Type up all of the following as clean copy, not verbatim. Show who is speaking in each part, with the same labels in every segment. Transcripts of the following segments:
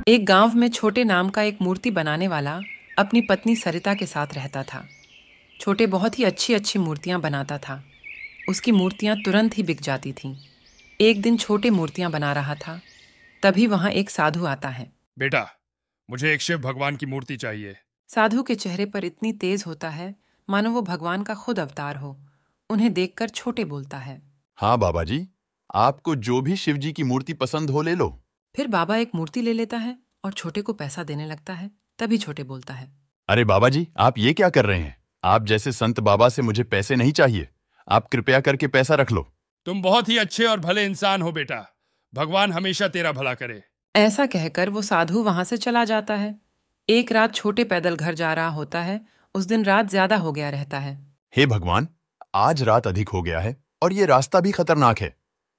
Speaker 1: एक गांव में छोटे नाम का एक मूर्ति बनाने वाला अपनी पत्नी सरिता के साथ रहता था। छोटे बहुत ही अच्छी अच्छी मूर्तियां बनाता था। उसकी मूर्तियां तुरंत ही बिक जाती थीं। एक दिन छोटे मूर्तियां बना रहा था, तभी वहां एक साधु आता है।
Speaker 2: बेटा, मुझे एक शिव भगवान की मूर्ति चाहिए।
Speaker 1: साधु के चेहरे पर इतनी तेज होता है मानो वो भगवान का खुद अवतार हो। उन्हें देखकर छोटे बोलता है,
Speaker 3: हाँ बाबा जी, आपको जो भी शिव जी की मूर्ति पसंद हो ले लो।
Speaker 1: फिर बाबा एक मूर्ति ले लेता है और छोटे को पैसा देने लगता है। तभी छोटे बोलता है,
Speaker 3: अरे बाबा जी, आप ये क्या कर रहे हैं? आप जैसे संत बाबा से मुझे पैसे नहीं चाहिए। आप कृपया करके पैसा रख लो।
Speaker 2: तुम बहुत ही अच्छे और भले इंसान हो बेटा। भगवान हमेशा तेरा भला करे।
Speaker 1: ऐसा कहकर वो साधु वहां से चला जाता है। एक रात छोटे पैदल घर जा रहा होता है। उस दिन रात ज्यादा हो गया रहता है।
Speaker 3: हे भगवान, आज रात अधिक हो गया है और ये रास्ता भी खतरनाक है।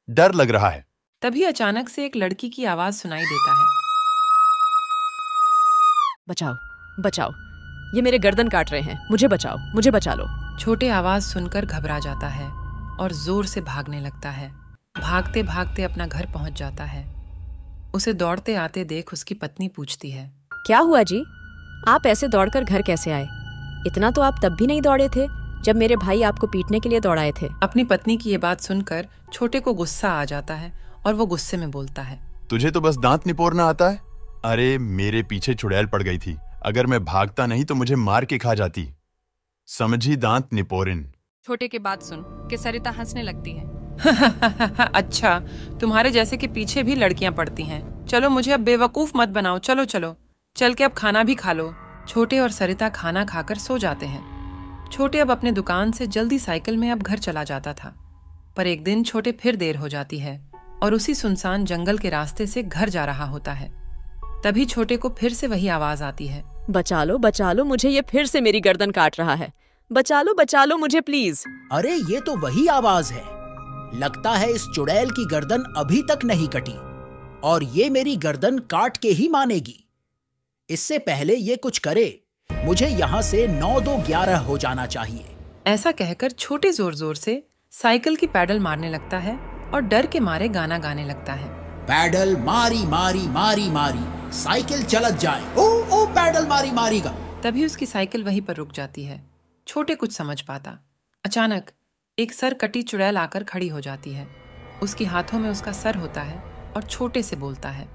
Speaker 3: डर लग रहा है।
Speaker 1: तभी अचानक से एक लड़की की आवाज सुनाई देता है,
Speaker 4: बचाओ, बचाओ, ये मेरे गर्दन काट रहे हैं, मुझे बचाओ, मुझे बचा लो।
Speaker 1: छोटे आवाज सुनकर घबरा जाता है और जोर से भागने लगता है। भागते भागते अपना घर पहुंच जाता है। उसे दौड़ते आते देख उसकी पत्नी पूछती है,
Speaker 4: क्या हुआ जी? आप ऐसे दौड़कर घर कैसे आए? इतना तो आप तब भी नहीं दौड़े थे जब मेरे भाई आपको पीटने के लिए दौड़ाए थे।
Speaker 1: अपनी पत्नी की ये बात सुनकर छोटे को गुस्सा आ जाता है और वो गुस्से में बोलता है,
Speaker 3: तुझे तो बस दांत निपोरना आता है। अरे मेरे पीछे चुड़ैल पड़ गई थी। अगर मैं भागता नहीं तो मुझे मार के खा जाती। समझी दांत निपोरिन।
Speaker 5: छोटे की बात सुन के सरिता हंसने लगती है।
Speaker 1: अच्छा, तुम्हारे जैसे के पीछे भी लड़कियां पड़ती हैं। चलो मुझे अब बेवकूफ मत बनाओ, चलो चलो चल के अब खाना भी खा लो। छोटे और सरिता खाना खाकर सो जाते हैं। छोटे अब अपने दुकान से जल्दी साइकिल में अब घर चला जाता था। पर एक दिन छोटे फिर देर हो जाती है और उसी सुनसान जंगल के रास्ते से घर जा रहा होता है। तभी छोटे को फिर से वही आवाज आती है,
Speaker 4: बचा लो, मुझे ये फिर से मेरी गर्दन काट रहा है। बचा लो मुझे प्लीज।
Speaker 6: अरे ये तो वही आवाज है। लगता है इस चुड़ैल की गर्दन अभी तक नहीं कटी और ये मेरी गर्दन काट के ही मानेगी। इससे पहले ये कुछ करे, मुझे यहाँ से 9-2-11 हो जाना चाहिए।
Speaker 1: ऐसा कहकर छोटे जोर जोर से साइकिल की पैडल मारने लगता है और डर के मारे गाना गाने लगता है,
Speaker 6: पैडल मारी मारी मारी मारी, साइकिल चलत जाए, ओ ओ पैडल मारी मारी का।
Speaker 1: तभी उसकी साइकिल वहीं पर रुक जाती है। छोटे कुछ समझ पाता। अचानक एक सर कटी चुड़ैल आकर खड़ी हो जाती है। उसके हाथों में उसका सर होता है और छोटे से बोलता है,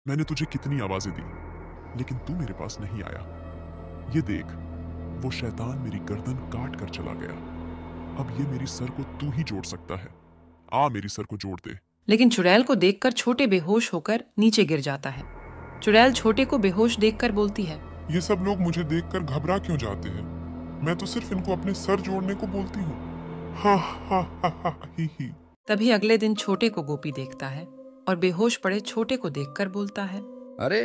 Speaker 7: मैंने तुझे कितनी आवाजें दी, लेकिन तू मेरे पास नहीं आया। ये देख, वो शैतान मेरी गर्दन काट कर चला गया। अब ये मेरी सर को तू ही जोड़ सकता है। आ मेरी सर को जोड़ दे।
Speaker 1: लेकिन चुड़ैल को देखकर छोटे बेहोश होकर नीचे गिर जाता है। चुड़ैल छोटे को बेहोश देखकर बोलती है,
Speaker 7: ये सब लोग मुझे देखकर घबरा क्यों जाते हैं? मैं तो सिर्फ इनको अपने सर जोड़ने को बोलती हूँ। हा हा हा हा ही ही।
Speaker 1: तभी अगले दिन छोटे को गोपी देखता है और बेहोश पड़े छोटे को देखकर बोलता है,
Speaker 8: अरे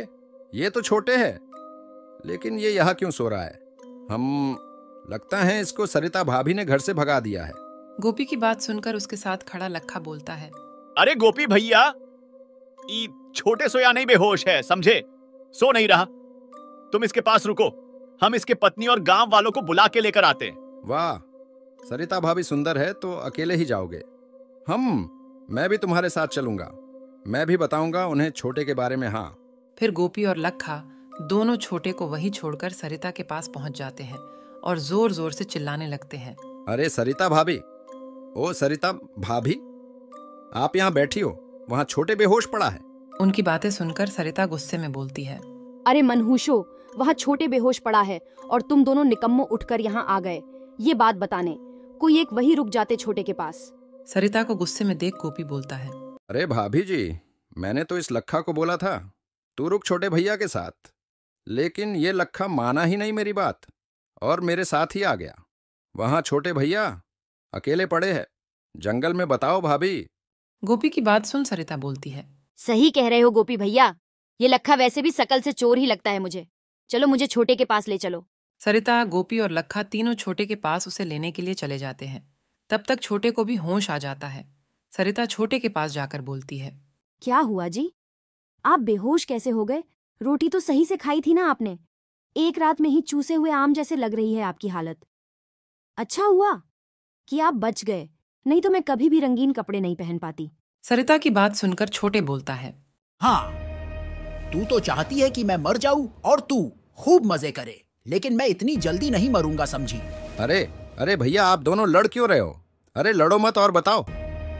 Speaker 8: ये तो छोटे है, लेकिन ये यहाँ क्यों सो रहा है? लगता है इसको सरिता भाभी ने घर से भगा दिया है।
Speaker 1: गोपी की बात सुनकर उसके साथ खड़ा लखा बोलता है,
Speaker 9: अरे गोपी भैया, छोटे सोया नहीं बेहोश है, समझे? सो नहीं रहा। तुम इसके पास रुको, हम इसके पत्नी और गांव वालों को बुला के लेकर आते हैं।
Speaker 8: वाह, सरिता भाभी सुंदर है तो अकेले ही जाओगे? मैं भी तुम्हारे साथ चलूंगा। मैं भी बताऊंगा उन्हें छोटे के बारे में। हाँ।
Speaker 1: फिर गोपी और लखा दोनों छोटे को वहीं छोड़कर सरिता के पास पहुंच जाते हैं और जोर जोर से चिल्लाने लगते हैं,
Speaker 8: अरे सरिता भाभी, ओ सरिता भाभी, आप यहाँ बैठी हो, वहाँ छोटे बेहोश पड़ा है।
Speaker 1: उनकी बातें सुनकर सरिता गुस्से में बोलती है,
Speaker 10: अरे मनहूसो, वहाँ छोटे बेहोश पड़ा है और तुम दोनों निकम्मो उठकर यहाँ आ गए ये बात बताने। कोई एक वही रुक जाते छोटे के पास।
Speaker 1: सरिता को गुस्से में देख गोपी बोलता है,
Speaker 8: अरे भाभी जी, मैंने तो इस लखा को बोला था तू रुक छोटे भैया के साथ, लेकिन ये लखा माना ही नहीं मेरी बात और मेरे साथ ही आ गया। वहाँ छोटे भैया अकेले पड़े हैं जंगल में, बताओ भाभी।
Speaker 1: गोपी की बात सुन सरिता बोलती है,
Speaker 10: सही कह रहे हो गोपी भैया, ये लखा वैसे भी शकल से चोर ही लगता है मुझे। चलो मुझे छोटे के पास ले चलो।
Speaker 1: सरिता, गोपी और लखा तीनों छोटे के पास उसे लेने के लिए चले जाते हैं। तब तक छोटे को भी होश आ जाता है। सरिता छोटे के पास जाकर बोलती है,
Speaker 10: क्या हुआ जी? आप बेहोश कैसे हो गए? रोटी तो सही से खाई थी ना आपने? एक रात में ही चूसे हुए आम जैसे लग रही है आपकी हालत। अच्छा हुआ कि आप बच गए, नहीं तो मैं कभी भी रंगीन कपड़े नहीं पहन पाती।
Speaker 1: सरिता की बात सुनकर छोटे बोलता है,
Speaker 6: हाँ, तू तो चाहती है कि मैं मर जाऊं और तू खूब मजे करे, लेकिन मैं इतनी जल्दी नहीं मरूंगा, समझी?
Speaker 8: अरे अरे भैया, आप दोनों लड़ क्यों रहे हो? अरे लड़ो मत और बताओ,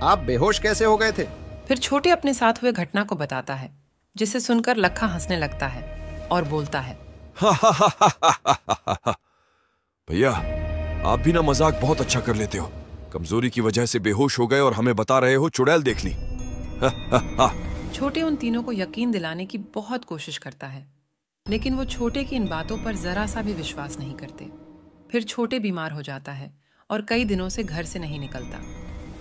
Speaker 8: आप बेहोश कैसे हो गए थे?
Speaker 1: फिर छोटे अपने साथ हुए घटना को बताता है, जिसे सुनकर लखा हंसने लगता है और बोलता है,
Speaker 11: भैया आप भी ना मजाक बहुत अच्छा कर लेते हो। कमजोरी की वजह से बेहोश हो गए और हमें बता रहे हो चुड़ैल देख ली।
Speaker 1: छोटे उन तीनों को यकीन दिलाने की बहुत कोशिश करता है, लेकिन वो छोटे की इन बातों पर जरा सा भी विश्वास नहीं करते। फिर छोटे बीमार हो जाता है और कई दिनों से घर से नहीं निकलता।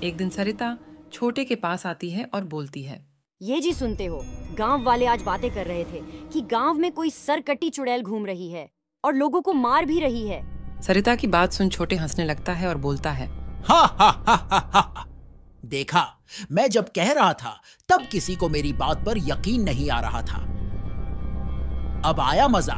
Speaker 1: एक दिन सरिता छोटे के पास आती है और बोलती है,
Speaker 10: ये जी सुनते हो, गांव वाले आज बातें कर रहे थे कि गांव में कोई सरकटी चुड़ैल घूम रही है और लोगों को मार भी रही है।
Speaker 1: सरिता की बात सुन छोटे हंसने लगता है और बोलता है,
Speaker 6: हा हा हा हा हा। देखा, मैं जब कह रहा था तब किसी को मेरी बात पर यकीन नहीं आ रहा था। अब आया मजा,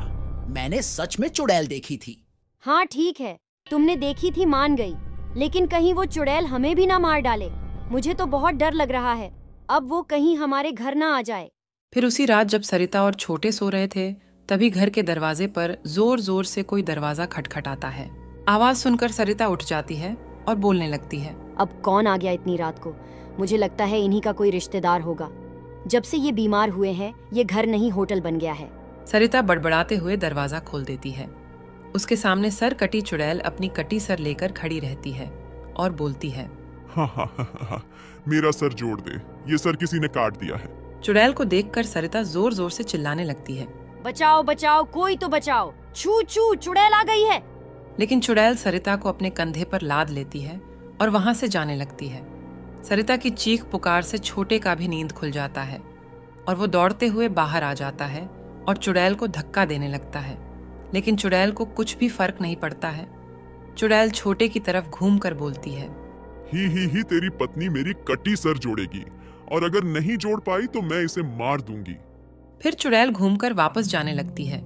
Speaker 6: मैंने सच में चुड़ैल देखी थी।
Speaker 10: हाँ ठीक है, तुमने देखी थी मान गई, लेकिन कहीं वो चुड़ैल हमें भी ना मार डाले। मुझे तो बहुत डर लग रहा है, अब वो कहीं हमारे घर ना आ जाए।
Speaker 1: फिर उसी रात जब सरिता और छोटे सो रहे थे, तभी घर के दरवाजे पर जोर जोर से कोई दरवाजा खटखटाता है। आवाज सुनकर सरिता उठ जाती है और बोलने लगती है,
Speaker 10: अब कौन आ गया इतनी रात को? मुझे लगता है इन्हीं का कोई रिश्तेदार होगा। जब से ये बीमार हुए हैं, ये घर नहीं होटल बन गया है।
Speaker 1: सरिता बड़बड़ाते हुए दरवाजा खोल देती है। उसके सामने सर कटी चुड़ैल अपनी कटी सर लेकर खड़ी रहती है और बोलती है,
Speaker 7: हाँ, मेरा सर जोड़ दे, ये सर किसी ने काट दिया है।
Speaker 1: चुड़ैल को देखकर सरिता जोर जोर से चिल्लाने लगती है,
Speaker 10: बचाओ बचाओ, कोई तो बचाओ, छू छू चुड़ैल आ गई है।
Speaker 1: लेकिन चुड़ैल सरिता को अपने कंधे पर लाद लेती है और वहां से जाने लगती है। सरिता की चीख पुकार से छोटे का भी नींद खुल जाता है और वो दौड़ते हुए बाहर आ जाता है और चुड़ैल को धक्का देने लगता है, लेकिन चुड़ैल को कुछ भी फर्क नहीं पड़ता है। चुड़ैल छोटे की तरफ घूम कर बोलती है,
Speaker 7: ही तेरी पत्नी मेरी कटी सर जोड़ेगी और अगर नहीं जोड़ पाई तो मैं इसे मार दूंगी।
Speaker 1: फिर चुड़ैल घूमकर वापस जाने लगती है।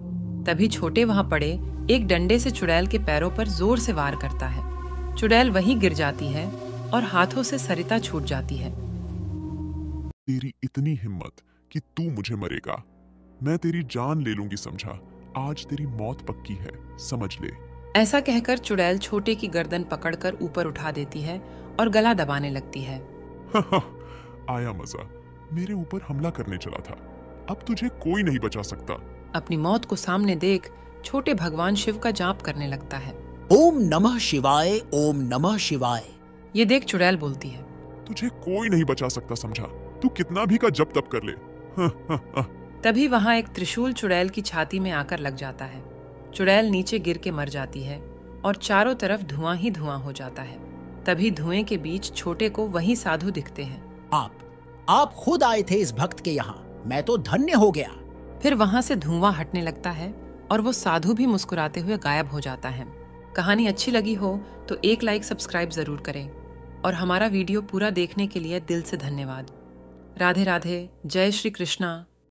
Speaker 1: तभी छोटे वहां पड़े एक डंडे से चुड़ैल के पैरों पर जोर से वार करता है। चुड़ैल वहीं गिर जाती है और हाथों से सरिता छूट जाती है।
Speaker 7: तेरी इतनी हिम्मत कि तू मुझे मरेगा, मैं तेरी जान ले लूंगी, समझा? आज तेरी मौत पक्की है, समझ ले।
Speaker 1: ऐसा कहकर चुड़ैल छोटे की गर्दन पकड़कर ऊपर उठा देती है और गला दबाने लगती है।
Speaker 7: आया मजा, मेरे ऊपर हमला करने चला था, अब तुझे कोई नहीं बचा सकता।
Speaker 1: अपनी मौत को सामने देख छोटे भगवान शिव का जाप करने लगता है।
Speaker 6: ओम नमः शिवाय, ओम नमः शिवाय।
Speaker 1: ये देख चुड़ैल बोलती है,
Speaker 7: तुझे कोई नहीं बचा सकता, समझा? तू कितना भी का जप तप कर ले।
Speaker 1: तभी वहां एक त्रिशूल चुड़ैल की छाती में आकर लग जाता है। चुड़ैल नीचे गिर के मर जाती है और चारों तरफ धुआं ही धुआं हो जाता है। तभी धुएं के बीच छोटे को वही साधु दिखते हैं।
Speaker 6: आप खुद आए थे इस भक्त के यहाँ, मैं तो धन्य हो गया।
Speaker 1: फिर वहां से धुआं हटने लगता है और वो साधु भी मुस्कुराते हुए गायब हो जाता है। कहानी अच्छी लगी हो तो एक लाइक सब्सक्राइब जरूर करें और हमारा वीडियो पूरा देखने के लिए दिल से धन्यवाद। राधे राधे, जय श्री कृष्णा।